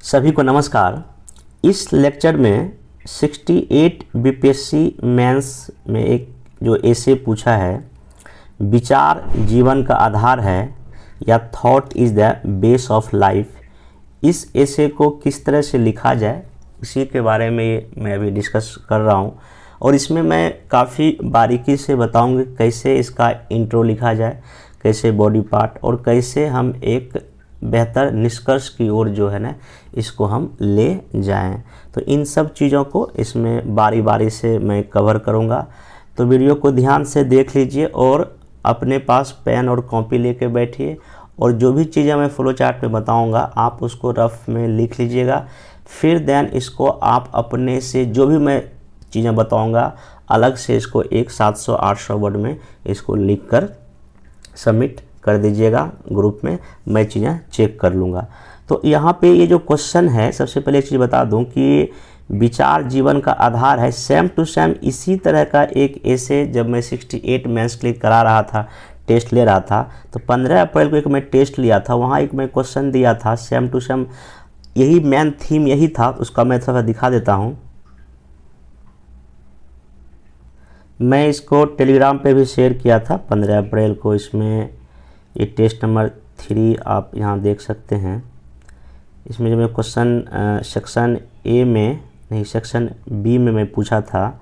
सभी को नमस्कार। इस लेक्चर में 68 बीपीएससी मेंस में एक जो एसे पूछा है, विचार जीवन का आधार है या thought is the base of life, इस एसे को किस तरह से लिखा जाए इसी के बारे में मैं अभी डिस्कस कर रहा हूँ। और इसमें मैं काफ़ी बारीकी से बताऊँगी कैसे इसका इंट्रो लिखा जाए, कैसे बॉडी पार्ट और कैसे हम एक बेहतर निष्कर्ष की ओर जो है ना इसको हम ले जाएं। तो इन सब चीज़ों को इसमें बारी बारी से मैं कवर करूंगा। तो वीडियो को ध्यान से देख लीजिए और अपने पास पेन और कॉपी लेके बैठिए और जो भी चीज़ें मैं फ्लो चार्ट में बताऊंगा आप उसको रफ में लिख लीजिएगा। फिर देन इसको आप अपने से जो भी मैं चीज़ें बताऊँगा अलग से इसको एक 700-800 वर्ड में इसको लिख कर सबमिट कर दीजिएगा ग्रुप में, मैं चीज़ें चेक कर लूँगा। तो यहाँ पे ये जो क्वेश्चन है, सबसे पहले एक चीज़ बता दूँ कि विचार जीवन का आधार है, सेम टू सेम इसी तरह का एक ऐसे जब मैं 68 मेंस क्लिक करा रहा था, टेस्ट ले रहा था, तो 15 अप्रैल को एक मैं टेस्ट लिया था, वहाँ एक मैं क्वेश्चन दिया था सेम टू सेम, यही मेन थीम यही था। उसका मैं थोड़ा दिखा देता हूँ। मैं इसको टेलीग्राम पे भी शेयर किया था 15 अप्रैल को। इसमें ये टेस्ट नंबर 3 आप यहाँ देख सकते हैं। इसमें जब मैं क्वेश्चन सेक्शन ए में नहीं सेक्शन बी में मैं पूछा था,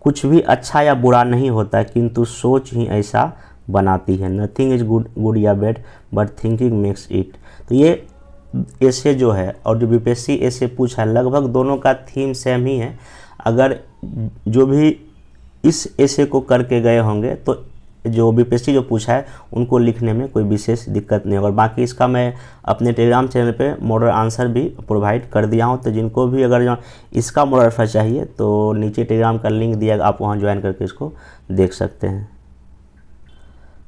कुछ भी अच्छा या बुरा नहीं होता किंतु सोच ही ऐसा बनाती है। नथिंग इज़ गुड या bad but thinking makes it. तो ये ऐसे जो है और जो बीपीएससी ऐसे पूछा है, लगभग दोनों का थीम सेम ही है। अगर जो भी इस ऐसे को करके गए होंगे तो जो बीपीएससी जो पूछा है उनको लिखने में कोई विशेष दिक्कत नहीं होगा। बाकी इसका मैं अपने टेलीग्राम चैनल पे मॉडल आंसर भी प्रोवाइड कर दिया हूँ। तो जिनको भी अगर इसका मॉडल आंसर चाहिए तो नीचे टेलीग्राम का लिंक दिया, आप वहाँ ज्वाइन करके इसको देख सकते हैं।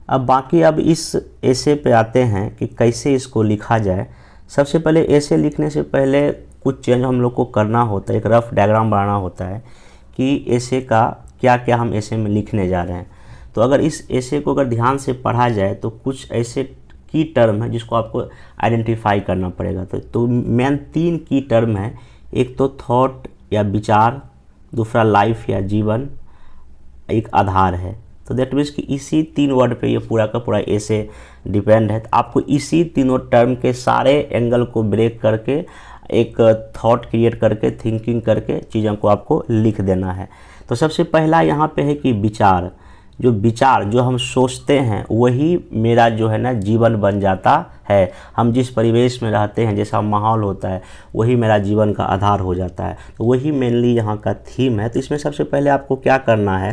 अब बाकी अब इस ऐसे पे आते हैं कि कैसे इसको लिखा जाए। सबसे पहले ऐसे लिखने से पहले कुछ चेंज हम लोग को करना होता है, एक रफ डायग्राम बनाना होता है कि ऐसे का क्या क्या हम ऐसे में लिखने जा रहे हैं। तो अगर इस ऐसे को अगर ध्यान से पढ़ा जाए तो कुछ ऐसे की टर्म है जिसको आपको आइडेंटिफाई करना पड़ेगा। तो मेन 3 की टर्म है, एक तो थॉट या विचार, दूसरा लाइफ या जीवन, एक आधार है। तो दैट मीन्स कि इसी 3 वर्ड पे ये पूरा का पूरा ऐसे डिपेंड है। तो आपको इसी तीनों टर्म के सारे एंगल को ब्रेक करके एक थॉट क्रिएट करके थिंकिंग करके चीज़ों को आपको लिख देना है। तो सबसे पहला यहाँ पे है कि विचार, जो विचार जो हम सोचते हैं वही मेरा जो है ना जीवन बन जाता है। हम जिस परिवेश में रहते हैं, जैसा माहौल होता है, वही मेरा जीवन का आधार हो जाता है। तो वही मेनली यहाँ का थीम है। तो इसमें सबसे पहले आपको क्या करना है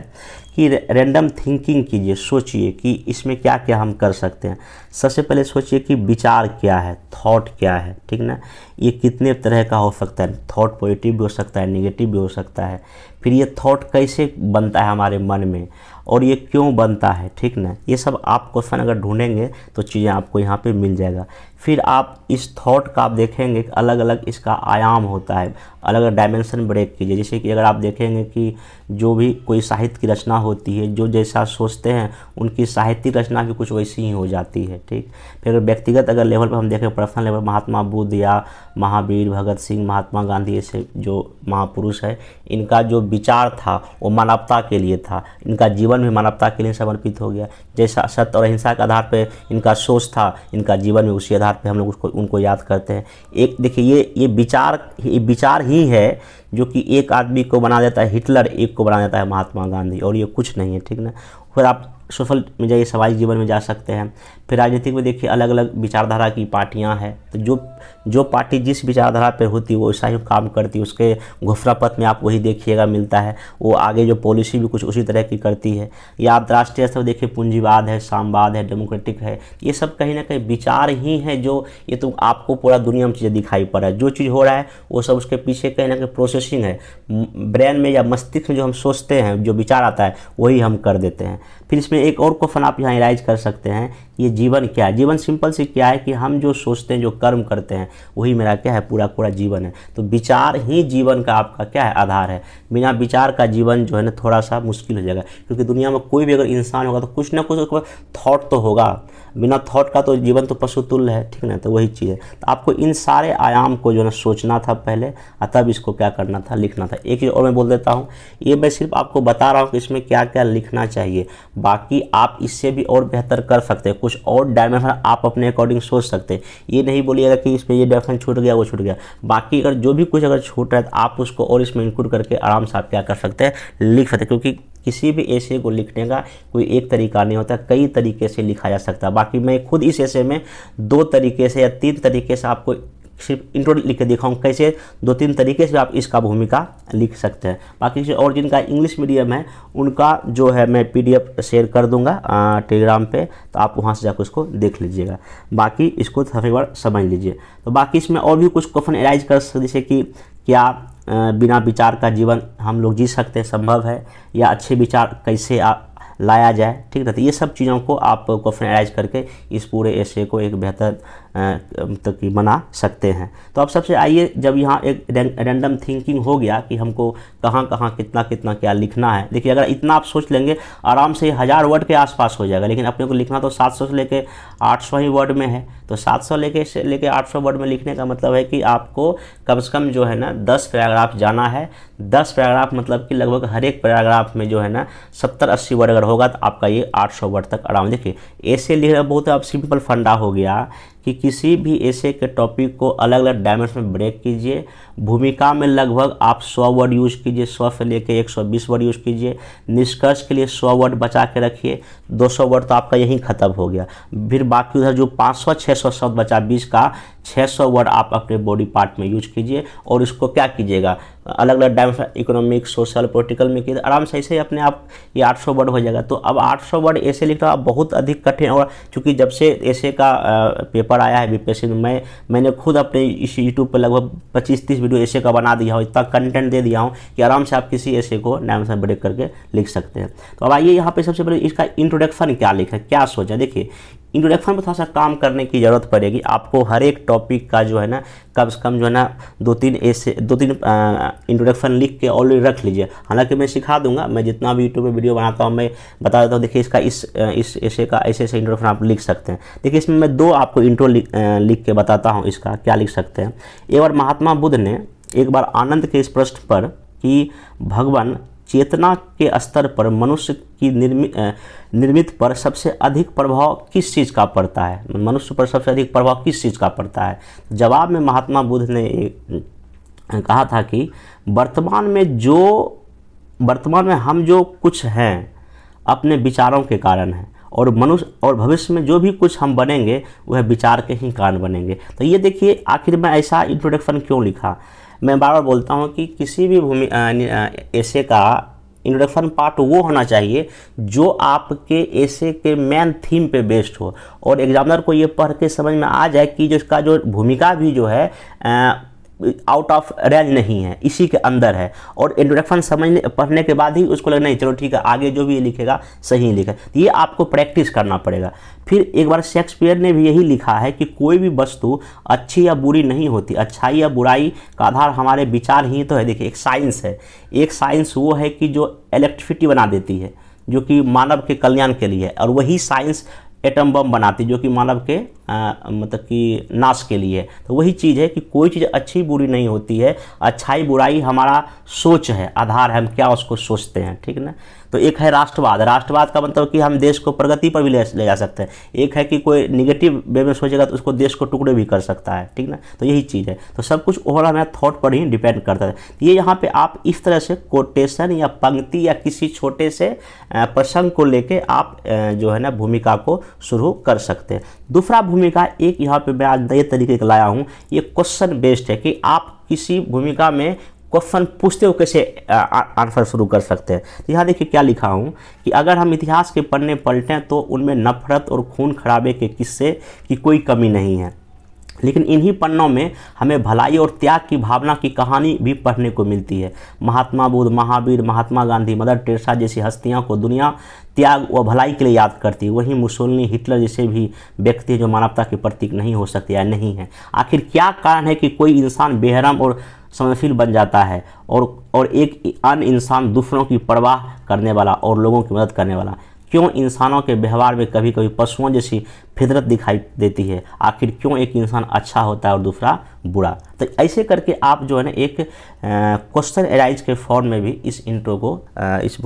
कि रैंडम थिंकिंग कीजिए, सोचिए कि इसमें क्या क्या हम कर सकते हैं। सबसे पहले सोचिए कि विचार क्या है, थॉट क्या है, ठीक ना। ये कितने तरह का हो सकता है, थॉट पॉजिटिव भी हो सकता है, नेगेटिव भी हो सकता है। फिर ये थॉट कैसे बनता है हमारे मन में और ये क्यों बनता है, ठीक ना। ये सब आप क्वेश्चन अगर ढूंढेंगे तो चीज़ें आपको यहाँ पे मिल जाएगा। फिर आप इस थॉट का आप देखेंगे कि अलग अलग इसका आयाम होता है, अलग अलग डायमेंशन ब्रेक कीजिए। जैसे कि अगर आप देखेंगे कि जो भी कोई साहित्य की रचना होती है, जो जैसा सोचते हैं उनकी साहित्यिक रचना भी कुछ वैसी ही हो जाती है, ठीक। फिर व्यक्तिगत अगर लेवल पर हम देखें, पर्सनल लेवल, महात्मा बुद्ध या महावीर, भगत सिंह, महात्मा गांधी ऐसे जो महापुरुष है, इनका जो विचार था वो मानवता के लिए था, इनका जीवन भी मानवता के लिए समर्पित हो गया। जैसा सत्य और अहिंसा के आधार पर इनका सोच था, इनका जीवन भी उसी आधार पे हम लोग उनको याद करते हैं। एक देखिए ये विचार ही है जो कि एक आदमी को बना देता है हिटलर, एक को बना देता है महात्मा गांधी, और ये कुछ नहीं है, ठीक ना। फिर आप सोशल में जाइए, समाजिक जीवन में जा सकते हैं। फिर राजनीतिक में देखिए अलग अलग विचारधारा की पार्टियां हैं। तो जो पार्टी जिस विचारधारा पर होती है वो ऐसा ही काम करती है, उसके घोषणा पत्र में आप वही देखिएगा मिलता है। वो आगे जो पॉलिसी भी कुछ उसी तरह की करती है। या अंतर्राष्ट्रीय स्तर पर देखिए पूंजीवाद है, साम्यवाद है, डेमोक्रेटिक है, ये सब कहीं ना कहीं विचार ही है। जो ये तो आपको पूरा दुनिया में चीज़ें दिखाई पड़ रहा है, जो चीज़ हो रहा है वो सब उसके पीछे कहीं ना कहीं प्रोसेसिंग है। ब्रेन में या मस्तिष्क में जो हम सोचते हैं, जो विचार आता है वही हम कर देते हैं। फिर इसमें एक और क्वेश्चन आप यहाँ एनालाइज कर सकते हैं, ये जीवन क्या है। जीवन सिंपल सी क्या है कि हम जो सोचते हैं, जो कर्म करते हैं, वही मेरा क्या है, पूरा जीवन है। तो विचार ही जीवन का आपका क्या है, आधार है। बिना विचार का जीवन जो है ना थोड़ा सा मुश्किल हो जाएगा, क्योंकि दुनिया में कोई भी अगर इंसान होगा तो कुछ ना कुछ उसके पास थॉट तो होगा। बिना थॉट का तो जीवन तो पशुतुल्य है, ठीक ना। तो वही चीज़ है, तो आपको इन सारे आयाम को जो है ना सोचना था पहले, तब इसको क्या करना था, लिखना था। एक चीज़ और मैं बोल देता हूँ, ये मैं सिर्फ आपको बता रहा हूँ कि इसमें क्या क्या लिखना चाहिए, बाकी आप इससे भी और बेहतर कर सकते हैं, कुछ और डायमेंशन आप अपने अकॉर्डिंग सोच सकते हैं। ये नहीं बोलिएगा कि इसमें ये डायमेंशन छूट गया वो छूट गया, बाकी अगर जो भी कुछ अगर छूट रहा है तो आप उसको और इसमें इंक्लूड करके आराम से आप क्या कर सकते हैं, लिख सकते हैं। क्योंकि किसी भी एसे को लिखने का कोई एक तरीका नहीं होता, कई तरीके से लिखा जा सकता है। बाकी मैं खुद इस एसे में 2 तरीके से या 3 तरीके से आपको सिर्फ इंट्रो लिख के दिखाऊँ, कैसे 2-3 तरीके से आप इसका भूमिका लिख सकते हैं। बाकी से और जिनका इंग्लिश मीडियम है उनका जो है मैं PDF शेयर कर दूंगा टेलीग्राम पे, तो आप वहाँ से जाकर उसको देख लीजिएगा। बाकी इसको एक बार समझ लीजिए। तो बाकी इसमें और भी कुछ क्वेश्चन एराइज कर सकते, जैसे कि क्या बिना विचार का जीवन हम लोग जी सकते हैं, संभव है, या अच्छे विचार कैसे लाया जाए, ठीक है। तो ये सब चीज़ों को आप क्वेश्चन एराइज करके इस पूरे एसे को एक बेहतर तक बना सकते हैं। तो अब सबसे आइए, जब यहाँ एक रैंडम थिंकिंग हो गया कि हमको कहाँ कहाँ कितना कितना क्या लिखना है। देखिए अगर इतना आप सोच लेंगे आराम से 1000 वर्ड के आसपास हो जाएगा, लेकिन अपने को लिखना तो 700 से लेके 800 ही वर्ड में है। तो 700 लेके 800 वर्ड में लिखने का मतलब है कि आपको कम से कम जो है ना 10 पैराग्राफ जाना है। 10 पैराग्राफ मतलब कि लगभग हर एक पैराग्राफ में जो है ना 70-80 वर्ड अगर होगा तो आपका ये 800 वर्ड तक आराम। देखिए ऐसे लिखना बहुत आप सिंपल फंडा हो गया कि किसी भी ऐसे के टॉपिक को अलग अलग डायमेंशन में ब्रेक कीजिए। भूमिका में लगभग आप 100 वर्ड यूज कीजिए, 100 से लेके 120 वर्ड यूज कीजिए। निष्कर्ष के लिए 100 वर्ड बचा के रखिए, 200 वर्ड तो आपका यहीं खत्म हो गया। फिर बाकी उधर जो 500-600 शब्द बचा 20 का, 600 वर्ड आप अपने बॉडी पार्ट में यूज कीजिए। और इसको क्या कीजिएगा, अलग अलग डायमेंशन, इकोनॉमिक, सोशल, पॉलिटिकल में कीजिए। आराम से ऐसे ही अपने आप ये 800 वर्ड हो जाएगा। तो अब 800 वर्ड ऐसे लिखना बहुत अधिक कठिन। और चूँकि जब से ऐसे का पेपर आया है BPSC में, मैंने खुद अपने इस यूट्यूब पर लगभग 25-30 वीडियो ऐसे का बना दिया हूँ, इतना कंटेंट दे दिया हूँ कि आराम से आप किसी ऐसे को डायमेंशन ब्रेक करके लिख सकते हैं। तो अब आइए यहाँ पे सबसे पहले इसका इंट्रोडक्शन क्या लिखा, क्या सोचा। देखिए इंट्रोडक्शन पर थोड़ा सा काम करने की ज़रूरत पड़ेगी आपको। हर एक टॉपिक का जो है ना कम से कम जो है ना 2-3 इंट्रोडक्शन लिख के ऑलरेडी रख लीजिए। हालांकि मैं सिखा दूंगा, मैं जितना भी यूट्यूब में वीडियो बनाता हूँ मैं बता देता हूँ। देखिए इसका इस ऐसे का ऐसे इंट्रोडक्शन आप लिख सकते हैं। देखिए इसमें मैं 2 आपको इंट्रो लिख के बताता हूँ इसका क्या लिख सकते हैं। एक बार महात्मा बुद्ध ने एक बार आनंद के इस प्रश्न पर कि भगवान चेतना के स्तर पर मनुष्य की निर्मित पर सबसे अधिक प्रभाव किस चीज़ का पड़ता है, मनुष्य पर सबसे अधिक प्रभाव किस चीज़ का पड़ता है। जवाब में महात्मा बुद्ध ने कहा था कि वर्तमान में हम जो कुछ हैं अपने विचारों के कारण हैं, और मनुष्य और भविष्य में जो भी कुछ हम बनेंगे वह विचार के ही कारण बनेंगे। तो ये देखिए आखिर में ऐसा इंट्रोडक्शन क्यों लिखा। मैं बार बार बोलता हूँ कि किसी भी ऐसे का इंट्रोडक्शन पार्ट वो होना चाहिए जो आपके ऐसे के मेन थीम पे बेस्ड हो, और एग्जामिनर को ये पढ़ के समझ में आ जाए कि जो इसका जो भूमिका भी जो है आउट ऑफ रेंज नहीं है, इसी के अंदर है। और इंट्रोडक्शन पढ़ने के बाद ही उसको लगना नहीं चलो ठीक है आगे जो भी ये लिखेगा सही लिखा। तो ये आपको प्रैक्टिस करना पड़ेगा। फिर एक बार शेक्सपियर ने भी यही लिखा है कि कोई भी वस्तु अच्छी या बुरी नहीं होती, अच्छाई या बुराई का आधार हमारे विचार ही तो है। देखिए एक साइंस है, एक साइंस वो है कि जो इलेक्ट्रिसिटी बना देती है जो कि मानव के कल्याण के लिए है, और वही साइंस एटम बम बनाती जो कि मानव के मतलब कि नाश के लिए है। तो वही चीज़ है कि कोई चीज़ अच्छी बुरी नहीं होती है, अच्छाई बुराई हमारा सोच है, आधार है, हम क्या उसको सोचते हैं, ठीक ना। तो एक है राष्ट्रवाद, राष्ट्रवाद का मतलब कि हम देश को प्रगति पर भी ले जा सकते हैं। एक है कि कोई निगेटिव वे में सोचेगा तो उसको देश को टुकड़े भी कर सकता है, ठीक ना। तो यही चीज़ है। तो सब कुछ ओवरऑल हमारे थॉट पर ही डिपेंड करता है। ये यहाँ पे आप इस तरह से कोटेशन या पंक्ति या किसी छोटे से प्रसंग को लेके आप जो है ना भूमिका को शुरू कर सकते हैं। दूसरा भूमिका एक यहाँ पे मैं आज नए तरीके का लाया हूँ, ये क्वेश्चन बेस्ड है कि आप किसी भूमिका में क्वेश्चन पूछते हो कैसे आंसर शुरू कर सकते हैं। तो यहाँ देखिए क्या लिखा हूँ कि अगर हम इतिहास के पन्ने पलटें तो उनमें नफरत और खून खराबे के किस्से की कोई कमी नहीं है, लेकिन इन्हीं पन्नों में हमें भलाई और त्याग की भावना की कहानी भी पढ़ने को मिलती है। महात्मा बुद्ध, महावीर, महात्मा गांधी, मदर टेरेसा जैसी हस्तियां को दुनिया त्याग व भलाई के लिए याद करती है। वहीं मुसोलिनी, हिटलर जैसे भी व्यक्ति जो मानवता के प्रतीक नहीं हो सकते या नहीं है। आखिर क्या कारण है कि कोई इंसान बेहरम और संवेदनशील बन जाता है और एक अन्य इंसान दूसरों की परवाह करने वाला और लोगों की मदद करने वाला क्यों इंसानों के व्यवहार में कभी कभी पशुओं जैसी फितरत दिखाई देती है, आखिर क्यों एक इंसान अच्छा होता है और दूसरा बुरा। तो ऐसे करके आप जो है ना एक क्वेश्चन एराइज के फॉर्म में भी इस इंट्रो को इस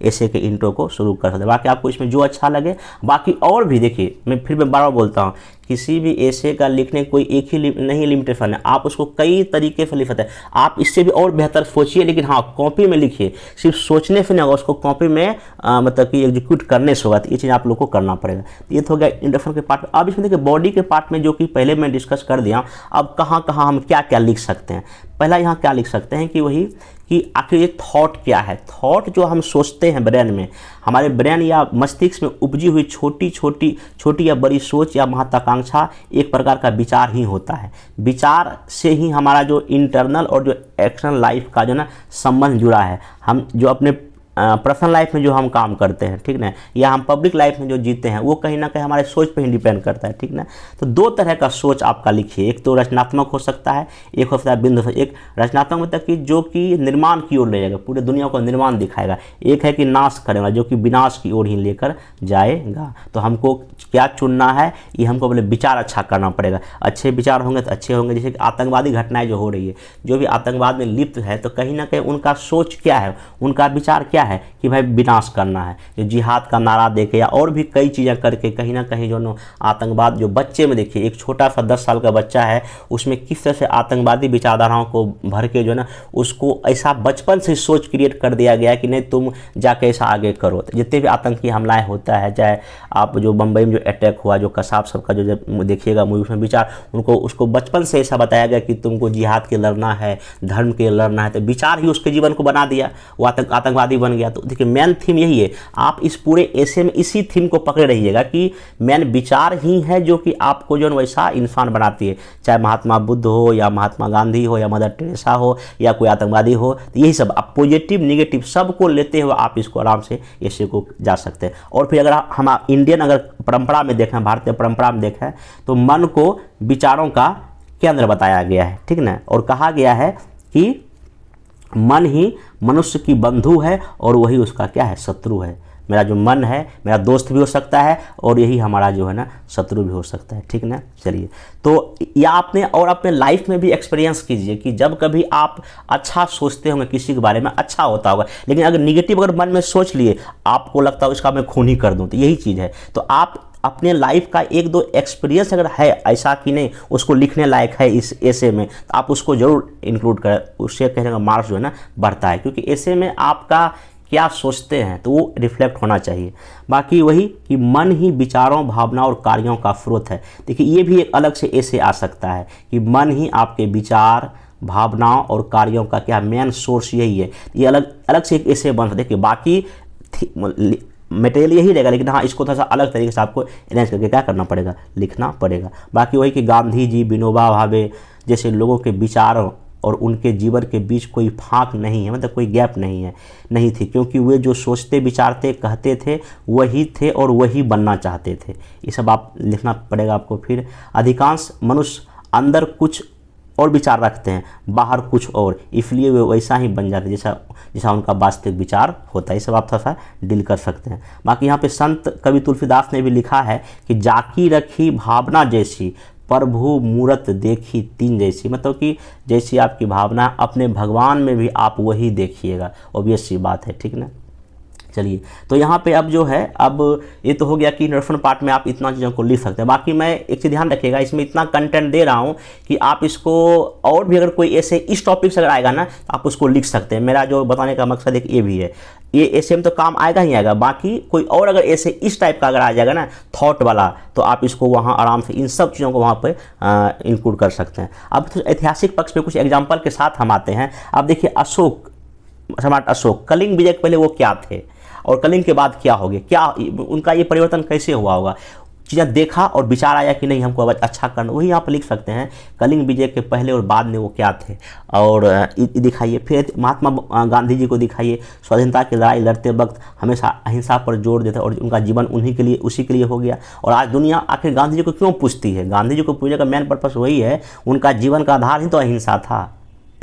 ऐसे के इंट्रो को शुरू कर सकते हैं। बाकी आपको इसमें जो अच्छा लगे, बाकी और भी देखिए, मैं फिर बार बोलता हूँ, किसी भी ऐसे का लिखने कोई एक ही नहीं लिमिटेशन है, आप उसको कई तरीके से लिख सकते हैं। आप इससे भी और बेहतर सोचिए, लेकिन हाँ कॉपी में लिखिए, सिर्फ सोचने से नहीं होगा, उसको कॉपी में मतलब कि एग्जीक्यूट करने से होगा। तो ये चीज़ आप लोग को करना पड़ेगा। ये तो हो गया इंट्रोडक्शन के पार्ट में। अब इसमें देखिए बॉडी के पार्ट में जो कि पहले मैं डिस्कस कर दिया, अब कहाँ कहाँ हम क्या क्या लिख सकते हैं। पहला यहाँ क्या लिख सकते हैं कि वही कि आखिर ये थॉट क्या है। थॉट जो हम सोचते हैं ब्रेन में, हमारे ब्रेन या मस्तिष्क में उपजी हुई छोटी या बड़ी सोच या महत्वाकांक्षा एक प्रकार का विचार ही होता है। विचार से ही हमारा जो इंटरनल और जो एक्सटर्नल लाइफ का जो ना संबंध जुड़ा है। हम जो अपने पर्सनल लाइफ में जो हम काम करते हैं, ठीक ना, या हम पब्लिक लाइफ में जो जीते हैं, वो कहीं ना कहीं हमारे सोच पे ही डिपेंड करता है, ठीक ना। तो दो तरह का सोच आपका लिखिए, एक तो रचनात्मक हो सकता है, एक हो सकता है बिंदु। एक रचनात्मक मतलब कि जो कि निर्माण की ओर ले जाएगा, पूरे दुनिया को निर्माण दिखाएगा। एक है कि नाश करेगा, जो कि विनाश की ओर ही लेकर जाएगा। तो हमको क्या चुनना है, ये हमको बोले विचार अच्छा करना पड़ेगा। अच्छे विचार होंगे तो अच्छे होंगे। जैसे कि आतंकवादी घटनाएं जो हो रही है, जो भी आतंकवाद में लिप्त है, तो कहीं ना कहीं उनका सोच क्या है, उनका विचार क्या है कि भाई विनाश करना है। जो जिहाद का नारा देके या और भी कई चीज़ें करके कहीं ना कहीं जो नो आतंकवाद, जो बच्चे में देखिए एक छोटा सा 10 साल का बच्चा है, उसमें किस तरह से आतंकवादी विचारधाराओं को भर के जो ना उसको ऐसा बचपन से सोच क्रिएट कर दिया गया कि नहीं तुम जाके ऐसा आगे करो। तो जितने भी आतंकी हमलाएं होता है, चाहे आप जो बम्बई में जो अटैक हुआ, जो कसाब सबका जो जब देखिएगा मूवी में विचार, उनको उसको बचपन से ऐसा बताया गया कि तुमको जिहाद के लड़ना है, धर्म के लड़ना है। तो विचार ही उसके जीवन को बना दिया, वो आतंकवादी बन गया। तो देखिए मेन थीम यही है। आप इस पूरे ऐसे में इसी थीम को पकड़े रहिएगा कि मेन विचार ही है जो कि आपको जो वैसा इंसान बनाती है। चाहे महात्मा बुद्ध हो या महात्मा गांधी हो या मदर टेरेसा हो या कोई आतंकवादी हो, तो यही सब आप पॉजिटिव निगेटिव सबको लेते हुए आप इसको आराम से ऐसे को जा सकते हैं। और फिर अगर हम इंडियन अगर परंपरा में देखें, भारतीय परंपरा में देखें, तो मन को विचारों का केंद्र बताया गया है, ठीक ना। और कहा गया है कि मन ही मनुष्य की बंधु है और वही उसका क्या है, शत्रु है। मेरा जो मन है मेरा दोस्त भी हो सकता है और यही हमारा जो है ना शत्रु भी हो सकता है, ठीक ना। चलिए, तो या आपने और अपने लाइफ में भी एक्सपीरियंस कीजिए कि जब कभी आप अच्छा सोचते होंगे किसी के बारे में, अच्छा होता होगा, लेकिन अगर निगेटिव अगर मन में सोच लिए, आपको लगता हो इसका मैं खून ही कर दूँ, तो यही चीज़ है। तो आप अपने लाइफ का एक दो एक्सपीरियंस अगर है ऐसा कि नहीं उसको लिखने लायक है इस ऐसे में, तो आप उसको जरूर इंक्लूड करें। उससे कहने का मार्क्स जो है ना बढ़ता है, क्योंकि ऐसे में आपका क्या सोचते हैं तो वो रिफ्लेक्ट होना चाहिए। बाकी वही कि मन ही विचारों, भावनाओं और कार्यों का स्रोत है। देखिए ये भी एक अलग से ऐसे आ सकता है कि मन ही आपके विचार, भावनाओं और कार्यों का क्या मेन सोर्स यही है। ये अलग अलग से एक ऐसे बन सकते। देखिए बाकी मटेरियल यही रहेगा, लेकिन हाँ इसको थोड़ा सा अलग तरीके से आपको अरेंज करके क्या करना पड़ेगा, लिखना पड़ेगा। बाकी वही कि गांधी जी, विनोबा भावे जैसे लोगों के विचारों और उनके जीवन के बीच कोई फाँक नहीं है, मतलब कोई गैप नहीं थी, क्योंकि वे जो सोचते विचारते कहते थे वही थे और वही बनना चाहते थे। ये सब आप लिखना पड़ेगा आपको। फिर अधिकांश मनुष्य अंदर कुछ और विचार रखते हैं, बाहर कुछ और, इसलिए वे वैसा ही बन जाते हैं जैसा उनका वास्तविक विचार होता है। ये सब आप थोड़ा सा डील कर सकते हैं। बाकी यहाँ पे संत कवि तुलसीदास ने भी लिखा है कि जाकी रखी भावना जैसी, प्रभु मूरत देखी तीन जैसी। मतलब कि जैसी आपकी भावना, अपने भगवान में भी आप वही देखिएगा, ऑब्वियस सी बात है, ठीक ना। चलिए, तो यहाँ पे अब जो है, अब ये तो हो गया कि इंट्रोडक्शन पार्ट में आप इतना चीज़ों को लिख सकते हैं। बाकी मैं एक चीज़ ध्यान रखिएगा, इसमें इतना कंटेंट दे रहा हूँ कि आप इसको और भी अगर कोई ऐसे इस टॉपिक से अगर आएगा ना तो आप उसको लिख सकते हैं। मेरा जो बताने का मकसद एक ये भी है, ये ऐसे में तो काम आएगा ही आएगा। बाकी कोई और अगर ऐसे इस टाइप का अगर आ जाएगा ना थॉट वाला, तो आप इसको वहाँ आराम से इन सब चीज़ों को वहाँ पे इंक्लूड कर सकते हैं। अब तो ऐतिहासिक पक्ष में कुछ एग्जाम्पल के साथ हम आते हैं। अब देखिए अशोक, सम्राट अशोक, कलिंग विजय के पहले वो क्या थे और कलिंग के बाद क्या हो गया, क्या उनका ये परिवर्तन कैसे हुआ होगा, चीज़ें देखा और विचार आया कि नहीं हमको अब अच्छा करना, वही आप लिख सकते हैं। कलिंग विजय के पहले और बाद में वो क्या थे और दिखाइए। फिर महात्मा गांधी जी को दिखाइए, स्वाधीनता की लड़ाई लड़ते वक्त हमेशा अहिंसा पर जोर देते और उनका जीवन उन्हीं के लिए, उसी के लिए हो गया। और आज दुनिया आखिर गांधी जी को क्यों पूछती है, गांधी जी को पूछने का मेन पर्पस वही है, उनका जीवन का आधार ही तो अहिंसा था,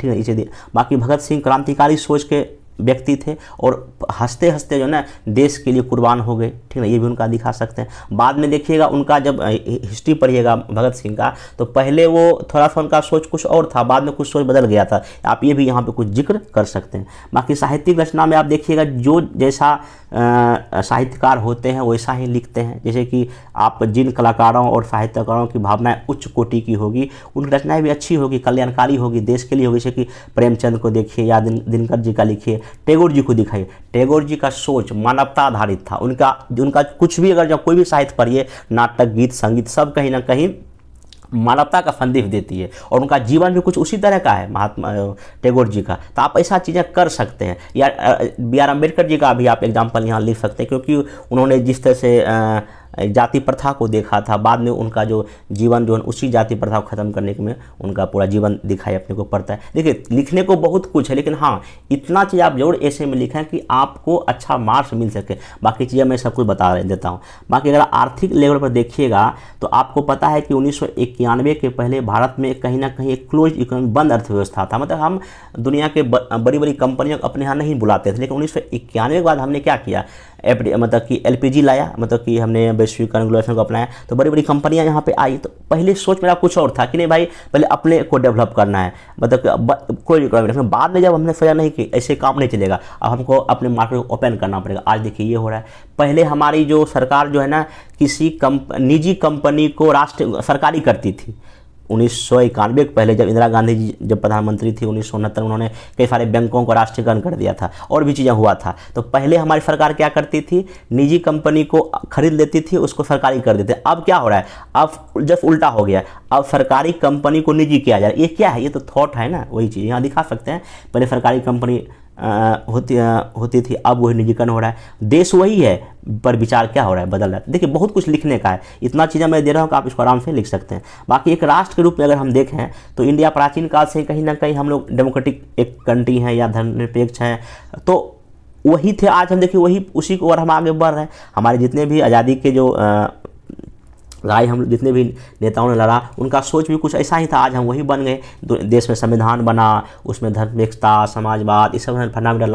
ठीक है, इसे। बाकी भगत सिंह क्रांतिकारी सोच के व्यक्ति थे और हंसते हंसते जो है ना देश के लिए कुर्बान हो गए, ठीक है, ये भी उनका दिखा सकते हैं। बाद में देखिएगा उनका जब हिस्ट्री पढ़िएगा भगत सिंह का, तो पहले वो थोड़ा सा उनका सोच कुछ और था, बाद में कुछ सोच बदल गया था। आप ये भी यहाँ पे कुछ जिक्र कर सकते हैं। बाकी साहित्यिक रचना में आप देखिएगा जो जैसा साहित्यकार होते हैं वैसा ही लिखते हैं। जैसे कि आप जिन कलाकारों और साहित्यकारों की भावनाएं उच्च कोटि की होगी, उनकी रचनाएं भी अच्छी होगी, कल्याणकारी होगी, देश के लिए होगी। जैसे कि प्रेमचंद को देखिए या दिनकर जी का लिखिए, टैगोर जी को दिखाइए। टैगोर जी का सोच मानवता आधारित था। उनका कुछ भी, अगर जब कोई भी साहित्य पढ़िए, नाटक, गीत, संगीत, सब कहीं ना कहीं मानवता का संदेश देती है, और उनका जीवन भी कुछ उसी तरह का है महात्मा टैगोर जी का। तो आप ऐसा चीज़ें कर सकते हैं। या B.R. अम्बेडकर जी का भी आप एग्जाम्पल यहाँ लिख सकते हैं, क्योंकि उन्होंने जिस तरह से जाति प्रथा को देखा था, बाद में उनका जो जीवन जो है उसी जाति प्रथा को ख़त्म करने में उनका पूरा जीवन दिखाई अपने को पड़ता है। देखिए लिखने को बहुत कुछ है, लेकिन हाँ इतना चीज़ आप जरूर ऐसे में लिखें कि आपको अच्छा मार्क्स मिल सके। बाकी चीज़ें मैं सब कुछ बता देता हूँ। बाकी अगर आर्थिक लेवल पर देखिएगा तो आपको पता है कि 1991 के पहले भारत में कहीं ना कहीं एक क्लोज इकोनॉमी, बंद अर्थव्यवस्था था। मतलब हम दुनिया के बड़ी बड़ी कंपनियों को अपने यहाँ नहीं बुलाते थे, लेकिन 1991 के बाद हमने क्या किया, मतलब कि LPG लाया, मतलब कि हमने वैश्वीकरण ग्लोबलाइजेशन को अपनाया, तो बड़ी बड़ी कंपनियां यहाँ पे आई। तो पहले सोच मेरा कुछ और था कि नहीं भाई पहले अपने को डेवलप करना है, मतलब कोई इकोनॉमी। बाद में जब हमने सोचा नहीं कि ऐसे काम नहीं चलेगा, अब हमको अपने मार्केट को ओपन करना पड़ेगा। आज देखिए ये हो रहा है। पहले हमारी जो सरकार जो है ना किसी निजी कंपनी को सरकारी करती थी। 1991 के पहले जब इंदिरा गांधी जी जब प्रधानमंत्री थी 1969, उन्होंने कई सारे बैंकों को राष्ट्रीयकरण कर दिया था और भी चीज़ें हुआ था। तो पहले हमारी सरकार क्या करती थी, निजी कंपनी को खरीद लेती थी, उसको सरकारी कर देते। अब क्या हो रहा है, अब जब उल्टा हो गया, अब सरकारी कंपनी को निजी किया जा रहा है। ये क्या है, ये तो थॉट है ना, वही चीज़ यहाँ दिखा सकते हैं। पहले सरकारी कंपनी होती थी, अब वही निजीकरण हो रहा है। देश वही है पर विचार क्या हो रहा है, बदल रहा है। देखिए बहुत कुछ लिखने का है, इतना चीज़ें मैं दे रहा हूँ कि आप इसको आराम से लिख सकते हैं। बाकी एक राष्ट्र के रूप में अगर हम देखें तो इंडिया प्राचीन काल से कहीं ना कहीं हम लोग डेमोक्रेटिक एक कंट्री हैं या धर्मनिरपेक्ष हैं, तो वही थे। आज हम देखिए वही उसी को और हम आगे बढ़ रहे हैं। हमारे जितने भी आज़ादी के जो लड़ाई हम जितने भी नेताओं ने लड़ा, उनका सोच भी कुछ ऐसा ही था। आज हम वही बन गए। देश में संविधान बना, उसमें धर्मनिरपेक्षता, समाजवाद, इस सब फंडामेंटल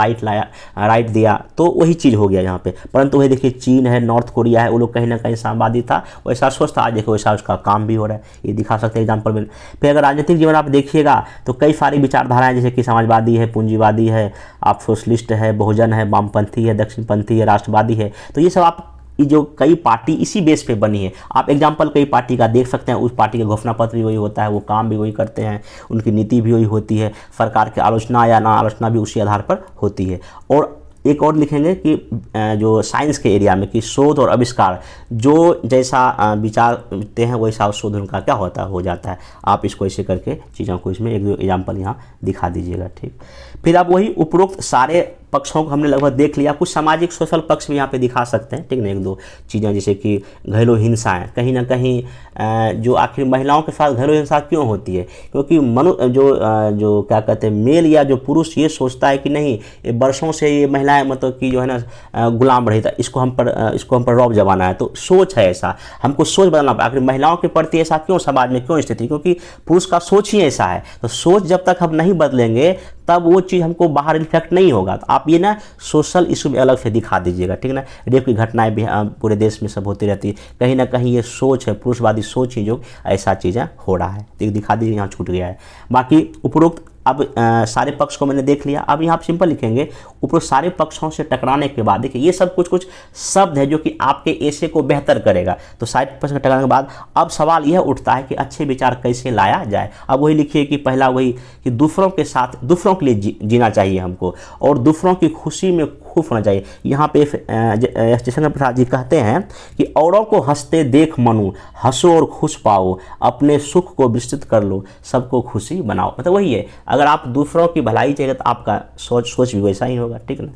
राइट दिया, तो वही चीज़ हो गया यहाँ पे। परंतु वही देखिए चीन है, नॉर्थ कोरिया है, वो लोग कहीं ना कहीं साम्यवादी था, वैसा सोच था। आज देखो वैसा उसका काम भी हो रहा है, ये दिखा सकते हैं एग्जाम्पल में। फिर अगर राजनीतिक जीवन आप देखिएगा तो कई सारी विचारधाराएं, जैसे कि समाजवादी है, पूंजीवादी है, आप सोशलिस्ट है, बहुजन है, वामपंथी है, दक्षिणपंथी है, राष्ट्रवादी है। तो ये सब आप जो कई पार्टी इसी बेस पे बनी है। आप एग्जाम्पल कई पार्टी का देख सकते हैं। उस पार्टी का घोषणा पत्र भी वही होता है, वो काम भी वही करते हैं, उनकी नीति भी वही होती है, सरकार की आलोचना या ना आलोचना भी उसी आधार पर होती है। और एक और लिखेंगे कि जो साइंस के एरिया में कि शोध और आविष्कार जो जैसा विचारते हैं वैसा शोध उनका क्या होता है, हो जाता है। आप इसको ऐसे करके चीज़ों को इसमें एक दो एग्जाम्पल यहाँ दिखा दीजिएगा, ठीक। फिर आप वही उपरोक्त सारे पक्षों को हमने लगभग देख लिया। कुछ सामाजिक सोशल पक्ष भी यहाँ पे दिखा सकते हैं, ठीक ना। एक दो चीज़ें जैसे कि घरेलू हिंसाएं, कहीं ना कहीं जो आखिर महिलाओं के साथ घरेलू हिंसा क्यों होती है, क्योंकि जो क्या कहते हैं मेल या जो पुरुष ये सोचता है कि नहीं ये वर्षों से ये महिलाएं मतलब कि जो है ना गुलाम रही था, इसको हम पर रौब जमाना है। तो सोच है ऐसा, हमको सोच बदलना पड़ा। आखिर महिलाओं के प्रति ऐसा क्यों समाज में क्यों स्थिति, क्योंकि पुरुष का सोच ही ऐसा है। तो सोच जब तक हम नहीं बदलेंगे तब वो चीज़ हमको बाहर इन्फेक्ट नहीं होगा। तो आप ये ना सोशल इशू में अलग से दिखा दीजिएगा, ठीक ना। रेप की घटनाएं भी पूरे देश में सब होती रहती है, कहीं ना कहीं ये सोच है, पुरुषवादी सोच ही जो ऐसा चीज़ें हो रहा है, दिखा दीजिए, यहाँ छूट गया है। बाकी उपरोक्त अब सारे पक्ष को मैंने देख लिया। अब यहाँ आप सिंपल लिखेंगे उपरोक्त सारे पक्षों से टकराने के बाद, देखिए ये सब कुछ शब्द है जो कि आपके ऐसे को बेहतर करेगा। तो सारे पक्ष से टकराने के बाद अब सवाल यह उठता है कि अच्छे विचार कैसे लाया जाए। अब वही लिखिए कि पहला वही कि दूसरों के साथ, दूसरों के लिए जीना चाहिए हमको, और दूसरों की खुशी में खुश होना चाहिए। यहाँ पे जयशंकर प्रसाद जी कहते हैं कि औरों को हंसते देख मनु, हंसो और खुश पाओ, अपने सुख को विस्तृत कर लो, सबको खुशी बनाओ। मतलब वही है, अगर आप दूसरों की भलाई चाहिए तो आपका सोच भी वैसा ही होगा, ठीक है ना।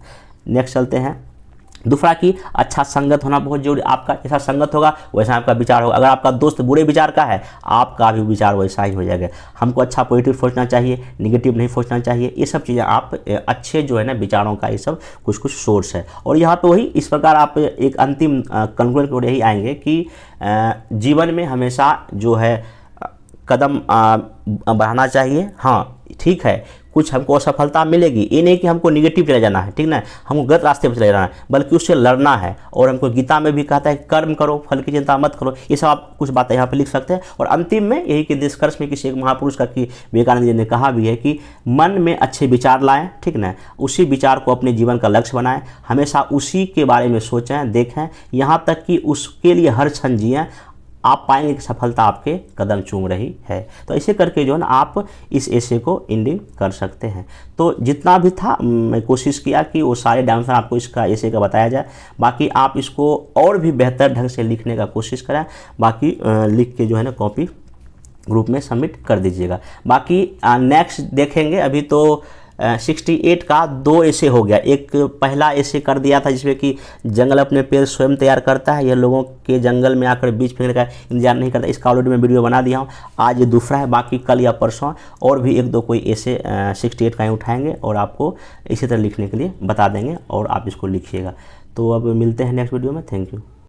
नेक्स्ट चलते हैं। दूसरा कि अच्छा संगत होना बहुत जरूरी। आपका जैसा संगत होगा वैसा आपका विचार होगा। अगर आपका दोस्त बुरे विचार का है, आपका भी विचार वैसा ही हो जाएगा। हमको अच्छा पॉजिटिव सोचना चाहिए, नेगेटिव नहीं सोचना चाहिए। ये सब चीज़ें आप अच्छे जो है ना विचारों का ये सब कुछ सोर्स है। और यहाँ पे वही इस प्रकार आप एक अंतिम कंक्लूजन की ओर यही आएंगे कि जीवन में हमेशा जो है कदम बढ़ाना चाहिए। हाँ, ठीक है कुछ हमको असफलता मिलेगी, ये नहीं कि हमको निगेटिव चले जाना है, ठीक ना, हमको गलत रास्ते पर चले जाना है, बल्कि उससे लड़ना है। और हमको गीता में भी कहता है कर्म करो फल की चिंता मत करो। ये सब आप कुछ बातें यहाँ पे लिख सकते हैं। और अंतिम में यही कि निष्कर्ष में किसी एक महापुरुष का कि विवेकानंद जी ने कहा भी है कि मन में अच्छे विचार लाएं, ठीक ना, उसी विचार को अपने जीवन का लक्ष्य बनाएं, हमेशा उसी के बारे में सोचें, देखें, यहाँ तक कि उसके लिए हर क्षण जिएं। आप पाएंगे कि सफलता आपके कदम चूम रही है। तो ऐसे करके जो है ना आप इस एसे को एंडिंग कर सकते हैं। तो जितना भी था मैं कोशिश किया कि वो सारे डायमेंशन आपको इसका एसे का बताया जाए। बाकी आप इसको और भी बेहतर ढंग से लिखने का कोशिश करें। बाकी लिख के जो है ना कॉपी ग्रुप में सबमिट कर दीजिएगा। बाकी नेक्स्ट देखेंगे। अभी तो 68 का 2 एसे हो गया। एक पहला एसे कर दिया था जिसमें कि जंगल अपने पेड़ स्वयं तैयार करता है, यह लोगों के जंगल में आकर बीज फेंकने का इंतजार नहीं करता। इसका ऑलरेडी मैं वीडियो बना दिया हूँ। आज ये दूसरा है। बाकी कल या परसों और भी 1-2 कोई एसे 68 का ही उठाएंगे और आपको इसी तरह लिखने के लिए बता देंगे और आप इसको लिखिएगा। तो अब मिलते हैं नेक्स्ट वीडियो में। Thank you.